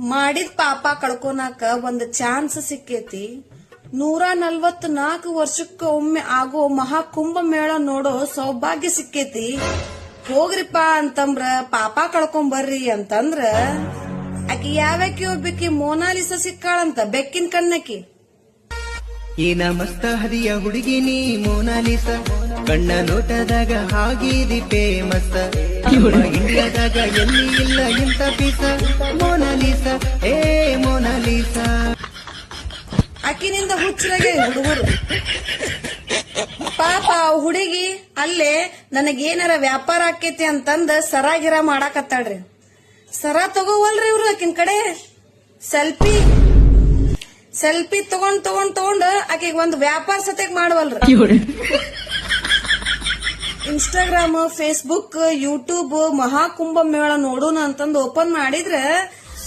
ಮಾಡಿದ ಪಾಪ ಕಳ್ಕೊನಾಕ ಒಂದ್ ಚಾನ್ಸ್ ಸಿಕ್ಕೇತಿ. 144 ವರ್ಷಕ್ಕ ಒಮ್ಮೆ ಆಗೋ ಮಹಾಕುಂಭ ಮೇಳ ನೋಡೋ ಸೌಭಾಗ್ಯ ಸಿಕ್ಕೇತಿ. ಹೋಗ್ರಿಪ್ಪ ಅಂತಂದ್ರ ಪಾಪ ಕಳ್ಕೊಂಬರ್ರಿ ಅಂತಂದ್ರ ಆಕಿ ಯಾವ್ಯಾಕಿ ಒಬ್ಬಾಕಿ ಮೋನಾಲಿಸ ಸಿಕ್ಕಾಳಂತ ಬೆಕ್ಕಿನ ಕಣ್ಣಕಿ. ಏನ ಮಸ್ತ ಹದಿಯ ಹುಡುಗಿ ನೀ ಮೋನಾಲಿಸ, ಕಣ್ಣ ನೋಟದಾಗ ಹಾಗಿದಿ ಫೇಮಸ್. ಇಂಡಿಯಾದಾಗ ಎಲ್ಲಿ ಇಲ್ಲ ಇಂತ ಪೀಸ, ಮೋನಾಲಿಸ ಏ ಮೋನಾಲಿಸ. ಆಕಿನಿಂದ ಹುಚ್ಚರಾಗೆ ಹುಡುಗರು. ಪಾಪ ಹುಡುಗಿ ಅಲ್ಲೇ ನನಗೇನಾರ ವ್ಯಾಪಾರ ಆಕೇತಿ ಅಂತಂದ ಸರಾಗಿರ ಮಾಡಾಕತ್ತಾಳ್ರಿ. ಸರ ತಗೋವಲ್ರಿ ಇವ್ರು ಆಕಿನ ಕಡೆ. ಸೆಲ್ಫಿ ತಗೊಂಡ್ ಆಕಿಗೆ ಒಂದು ವ್ಯಾಪಾರ ಸತ್ಯಕ್ ಮಾಡವಲ್ರಿ. ಇನ್ಸ್ಟಾಗ್ರಾಮ್, ಫೇಸ್ಬುಕ್, ಯೂಟ್ಯೂಬ್ ಮಹಾಕುಂಭ ಮೇಳ ನೋಡೋಣ ಅಂತಂದು ಓಪನ್ ಮಾಡಿದ್ರ